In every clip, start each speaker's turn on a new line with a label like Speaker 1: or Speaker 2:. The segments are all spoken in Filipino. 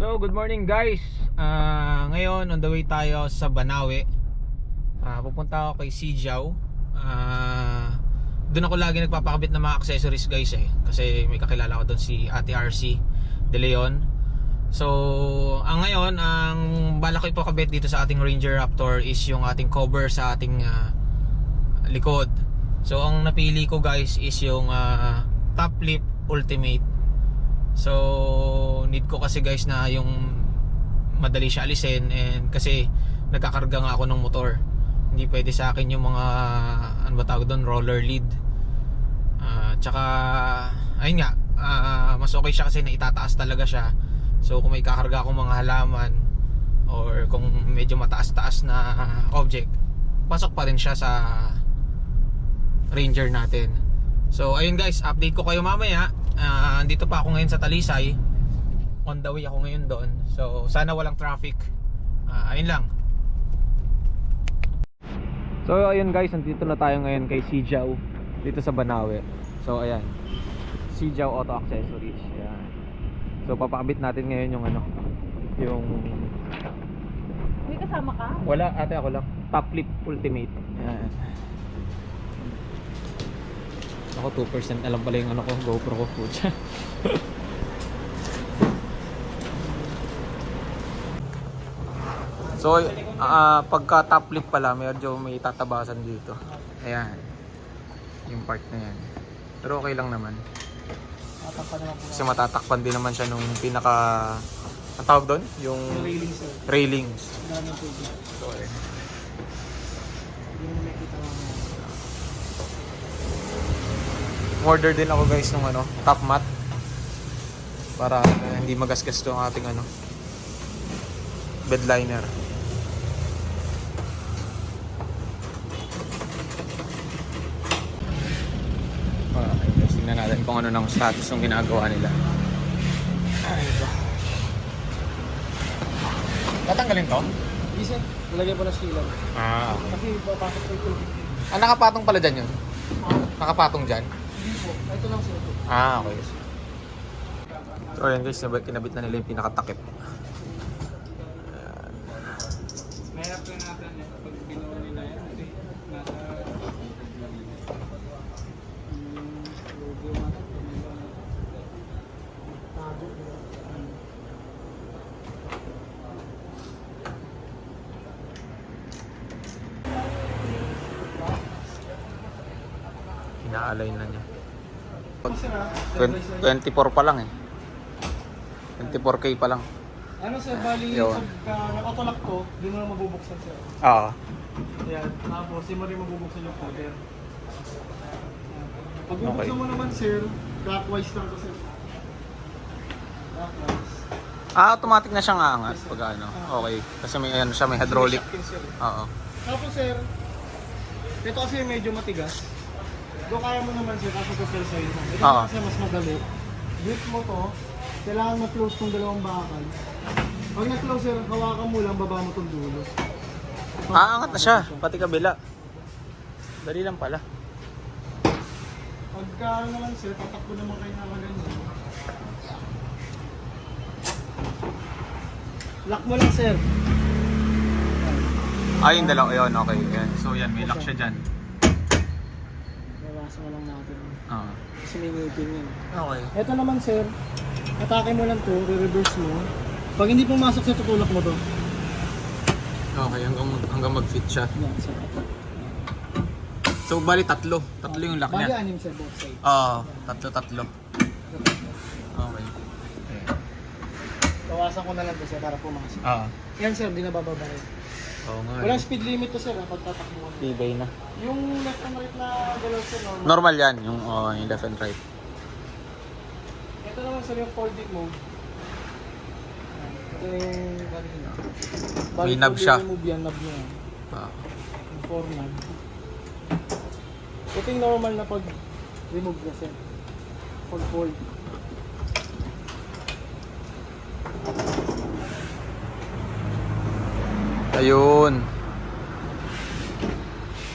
Speaker 1: So, good morning guys. Ngayon, on the way tayo sa Banawe. Pupunta ako kay Sijaw. Doon ako lagi nagpapakabit ng mga accessories guys kasi may kakilala ko doon si Ate RC De Leon. So, ngayon, ang balak ko ipakabit dito sa ating Ranger Raptor is yung ating cover sa ating likod. So, ang napili ko guys is yung Top Lip Ultimate. So, need ko kasi guys na yung madali siya alisin, and kasi nagkakarga nga ako ng motor. Hindi pwede sa akin yung mga ano ba tawag doon, roller lead. Tsaka ayun nga, mas okay siya kasi na itataas talaga siya. So kung may kakarga akong mga halaman or kung medyo mataas-taas na object, pasok pa rin siya sa Ranger natin. So ayun guys, update ko kayo mamaya. Andito pa ako ngayon sa Talisay. On the way ako ngayon doon. So sana walang traffic. Ayun lang. So ayun guys, nandito na tayo ngayon kay Sijaw dito sa Banawe. So ayan, Sijaw Auto Accessories. Ayan. So papakabit natin ngayon yung yung
Speaker 2: May kasama ka?
Speaker 1: wala, ate, ako lang. Top Lip Ultimate. Ayan. Ako 2% alam pala yung GoPro ko. So pagka top lip pala medyo may tatabasan dito. Ayan, yung part na yan. Pero okay lang naman. Kasi matatakpan din naman siya nung pinaka, ang tawag doon? Yung railings. So, order din ako guys ng top mat para hindi magasgas to ang ating bed liner. Tingnan natin kung ano ng status ng ginagawa nila. Ay ba, tatanggalin to?
Speaker 3: Isa, nalagay po na silang.
Speaker 1: Okay.
Speaker 3: Kasi papasok ko ito.
Speaker 1: Nakapatong pala dyan yun? Nakapatong dyan?
Speaker 3: Hindi po, ito lang sila.
Speaker 1: Okay. So ayan guys, kinabit na nila yung pinakatakip.
Speaker 3: Mayroon po natin pag binuha nila yan. Kasi nasa
Speaker 1: ina-align na niya. 24 pa lang 24K pa lang.
Speaker 3: ano sir, bali
Speaker 1: Yun.
Speaker 3: pagka nakatulak ko, di mo na mabubuksan sir.
Speaker 1: Oo.
Speaker 3: Yan, tapos di mo rin mabubuksan yung cover. Pag
Speaker 1: Okay.
Speaker 3: bubuksan mo naman sir, clockwise lang to sir. Clockwise.
Speaker 1: Automatic na siyang aangat pag okay. Kasi may siya, may hydraulic.
Speaker 3: Shock yun, sir.
Speaker 1: Oo.
Speaker 3: Tapos sir, ito kasi medyo matigas. Doon kaya mo naman sir, kasi ito sir sa'yo. Ito
Speaker 1: Oo.
Speaker 3: kasi mas madali. Grip mo to, kailangan ma-close tong dalawang bakal. Pag na-close sir, hawakan mo lang, baba mo tong dulo.
Speaker 1: Aangat na siya, pati kabila. Dali lang pala.
Speaker 3: Pagka naman sir, tatakbo naman kayo na ganyan. Lock mo lang sir.
Speaker 1: Yung dalawa yun, okay. Yan. So yan, may lock siya dyan.
Speaker 3: Bawasan mo lang natin.
Speaker 1: Oo.
Speaker 3: Kasi may ngipin yun.
Speaker 1: Okay.
Speaker 3: Ito naman sir, atake mo lang to, re-reverse mo. Pag hindi pumasok sa tutulak mo to.
Speaker 1: Okay, hanggang mag-fit siya.
Speaker 3: Yan, sir.
Speaker 1: So bali tatlo yung lock
Speaker 3: Bali
Speaker 1: niya.
Speaker 3: anim sir, both side.
Speaker 1: Tatlo. Okay.
Speaker 3: Bawasan ko na lang to sir para pumasok. Yan sir, di na bababay.
Speaker 1: Oo nga.
Speaker 3: Walang speed limit to sir, pag tatakbo mo.
Speaker 1: Tibay na.
Speaker 3: Yung left and right na galaw sir, normal.
Speaker 1: Normal yan, yung left and right.
Speaker 3: Ito naman sir, yung folding mo. Ito yung bali niya.
Speaker 1: May knob siya.
Speaker 3: Remove yan, knob niya.
Speaker 1: Ah.
Speaker 3: Yung 4 knob. Ito yung normal na pag remove na sir. Pag fold.
Speaker 1: Ayun.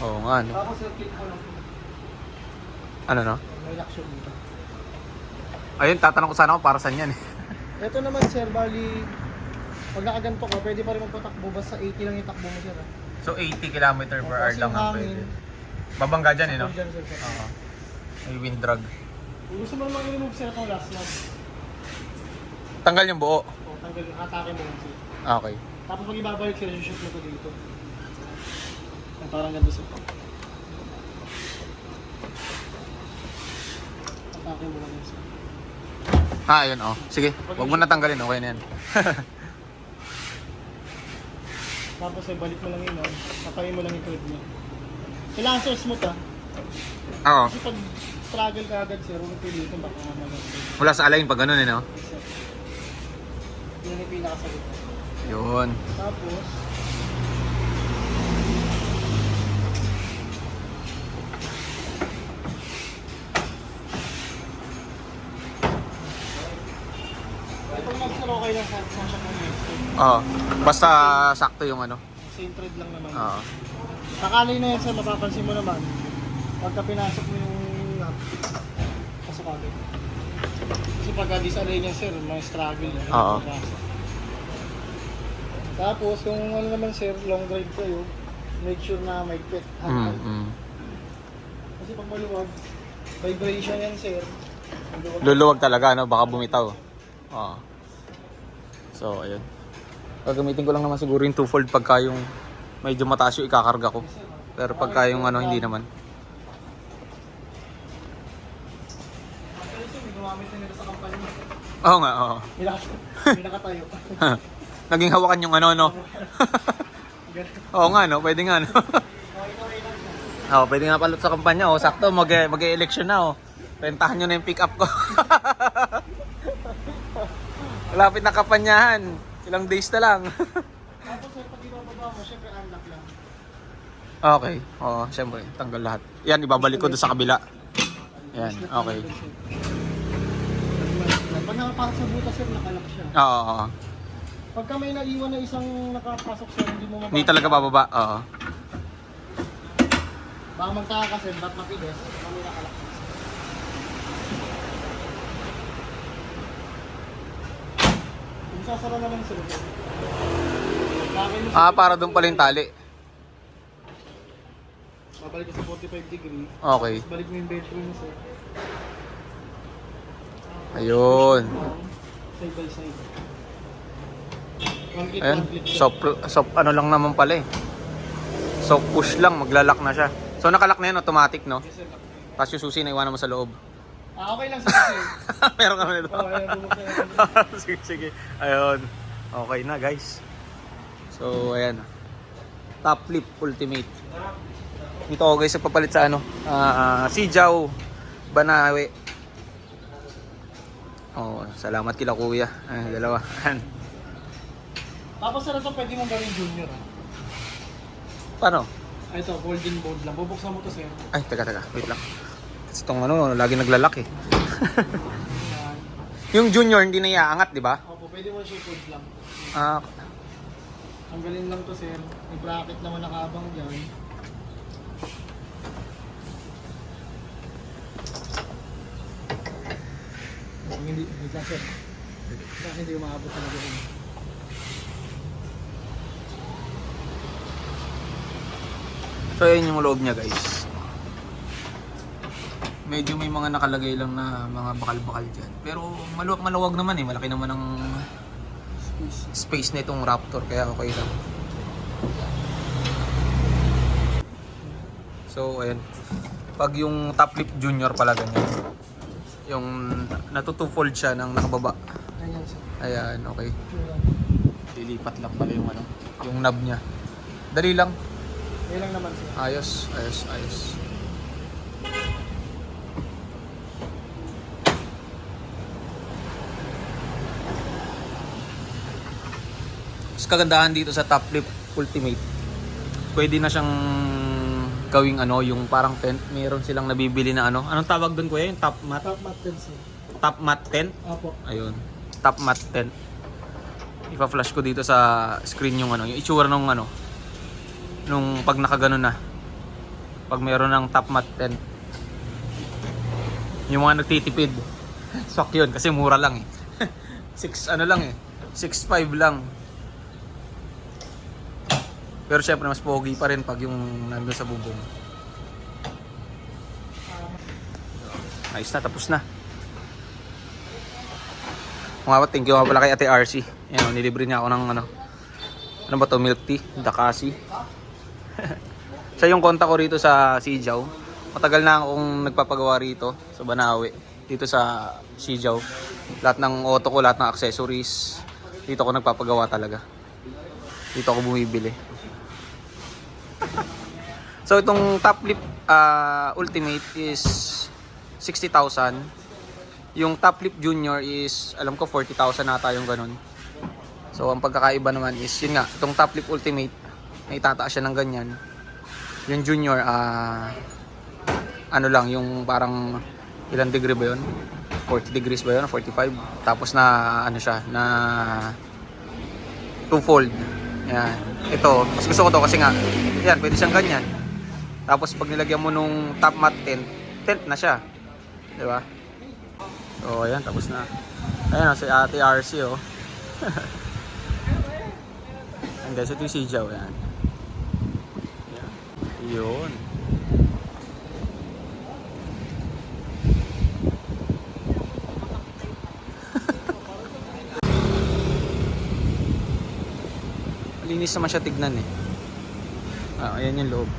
Speaker 1: Oo nga, no?
Speaker 3: Tapos sir, click mo lang.
Speaker 1: Ano, no?
Speaker 3: May lock siya dito.
Speaker 1: Ayun, tatanong ko sana kung para saan yan eh.
Speaker 3: Ito naman sir, bali, pag nakaganto ka, pwede pa rin magpatakbo. Basta 80 lang yung takbo mo sir.
Speaker 1: So 80 km per hour
Speaker 3: Kasi
Speaker 1: lang
Speaker 3: yung
Speaker 1: ang
Speaker 3: hangin,
Speaker 1: pwede. Babangga dyan eh, no?
Speaker 3: dyan, sir, sir.
Speaker 1: Oo. May wind drag.
Speaker 3: Kung gusto mo naman i-remove sir itong last knob,
Speaker 1: Tanggal yung buo.
Speaker 3: o tanggal yung atake mo lang sir.
Speaker 1: Okay.
Speaker 3: Tapos pag ibabalik sir, yung shoot mo to dito. Ay, parang ganito sir. Atake mo lang yun sir.
Speaker 1: Ah, ayun, oh. Sige, huwag mo na tanggalin. Okay na yan.
Speaker 3: Tapos ay balik mo lang yun, oh. Tapayin mo lang yung thread niya. Kailangan sir smooth ah.
Speaker 1: Oo.
Speaker 3: Kasi pag struggle ka agad sir, huwag pilitin baka malag.
Speaker 1: Wala sa align pag ganun eh, no?
Speaker 3: Yun yung pinakasagot.
Speaker 1: Yun.
Speaker 3: Tapos, itong knob sir okay lang sa siya kung
Speaker 1: Oo. Basta sakto yung ano.
Speaker 3: same thread lang naman.
Speaker 1: Oo.
Speaker 3: Nakalay na yan sir, mapapansin mo naman. Pagka pinasok mo yung knob, pasok agad. Kasi pagka disalay niya sir, may struggle yan.
Speaker 1: Oo.
Speaker 3: Tapos kung ano naman sir, long drive kayo, make sure na may pit. Kasi pag maluwag, vibration yan sir.
Speaker 1: Luluwag talaga, no? Baka bumitaw. Oo. So, ayun. Gagamitin ko lang naman siguro yung two-fold pagka yung medyo mataas yung ikakarga ko. Pero pagka yung ano, hindi naman.
Speaker 3: Kasi may gumamit na nila sa kampanya.
Speaker 1: Oo nga, oo.
Speaker 3: May nakatayo.
Speaker 1: Naging hawakan yung ano, no? Oo nga, no? Pwede nga, no? Oo, pwede nga palot sa kampanya, oh. Sakto, mag-e-election na, oh. Rentahan nyo na yung pick-up ko. Malapit na kampanyahan. Ilang days na lang.
Speaker 3: Tapos sir, pag ibababa mo, syempre unlock lang.
Speaker 1: Okay, oo, syempre, tanggal lahat. Yan, ibabalik ko doon sa kabila. Yan, okay.
Speaker 3: Pag nakapasok sa butas sir, nakalock siya.
Speaker 1: Oo, oo.
Speaker 3: Pagka may naiwan na isang nakapasok sir, hindi mo mababa.
Speaker 1: Hindi talaga bababa, oo.
Speaker 3: Baka magtaka ka sir, ba't mapigas? Kami nakalock. Kung sasara naman sir,
Speaker 1: Ah, para doon pala yung tali.
Speaker 3: babalik ka sa 45 degree.
Speaker 1: Okay.
Speaker 3: Tapos balik mo yung bedroom mo sir.
Speaker 1: Ayun.
Speaker 3: Side by side. One click,
Speaker 1: Ayun.
Speaker 3: one click sir.
Speaker 1: So, ano lang naman pala eh. So, push lang, maglalak na siya. So, nakalak na yan, automatic, no?
Speaker 3: Yes, sir.
Speaker 1: Tapos yung susi na iwanan mo sa loob.
Speaker 3: Ah, okay lang sir kasi.
Speaker 1: Meron kami nito.
Speaker 3: Oo, ayun, bumuksan yan.
Speaker 1: Sige, sige. Ayun. Okay na, guys. So, ayan. Top Flip Ultimate. Dito ako guys, papalit sa ano. Sijaw Banawe. Oh, salamat kila kuya. Dalawa.
Speaker 3: Tapos sir, ito pwede mong gawin junior ah.
Speaker 1: Paano?
Speaker 3: Ah, ito, golden board lang. Bubuksan mo to sir.
Speaker 1: Ay, teka. Wait lang. Kasi itong ano, lagi naglalak eh.
Speaker 3: Ayan.
Speaker 1: Yung junior hindi na iaangat, di ba?
Speaker 3: Opo, pwede mo siya fold lang.
Speaker 1: Ah,
Speaker 3: Tanggalin lang to sir. May bracket naman nakaabang dyan. Hindi, wait lang sir. Hindi umaabot talaga yun.
Speaker 1: so yun yung loob niya guys. Medyo may mga nakalagay lang na mga bakal-bakal dyan. Pero maluwag naman eh. Malaki naman ang space na itong Raptor. Kaya okay lang. So ayan. Pag yung Top Flip Junior pala ganyan. Yung natutufold siya ng nakababa.
Speaker 3: Ayan sir.
Speaker 1: Ayan, okay. Lilipat lang pala yung ano. Yung knob niya. Dali lang.
Speaker 3: Yan lang naman sir.
Speaker 1: Ayos. Mas kagandahan dito sa Top Flip Ultimate. Pwede na siyang gawing ano, yung parang tent. Meron silang nabibili na ano. Anong tawag doon kuya? Yung top mat?
Speaker 3: Top mat din sir.
Speaker 1: Top mat tent?
Speaker 3: Opo.
Speaker 1: Ayun. Top mat tent. Ipa-flash ko dito sa screen yung ano, yung itsura ng ano. Nung pag nakaganon na. Pag mayroon ng top mat tent. Yung mga nagtitipid. Swak yun kasi mura lang eh. 6 ano lang eh. 6.5 lang. Pero syempre mas pogi pa rin pag yung nandun sa bubong. Ayos na, tapos na. Mga thank you nga pala kay Ate RC. Yan, nilibre niya ako ng ano ba to, milk tea, Dakasi. Siya yung kontak ko rito sa Sijaw. Matagal na akong nagpapagawa rito sa Banawe. Dito sa Sijaw. Lahat ng auto ko, lahat ng accessories. Dito ako nagpapagawa talaga. Dito ako bumibili. So itong top lip ultimate is 60,000. Yung top lip junior is alam ko 40,000 nata yung ganun. So ang pagkakaiba naman is yun nga, itong top lip ultimate may tataas siya ng ganyan. Yung junior ano lang, yung parang ilang degree ba yun? 40 degrees ba yun? 45. Tapos na ano siya, na two-fold. Yan. Ito, mas gusto ko to kasi nga, yan, pwede siyang ganyan. Tapos pag nilagyan mo nung top mat tent na siya. Di ba? So, ayan, tapos na. Ayan, si Ate RC, oh. Ayan guys, ito yung Sijaw, yan. Yan. Yun. Malinis naman siya tignan eh. Ayan yung loob.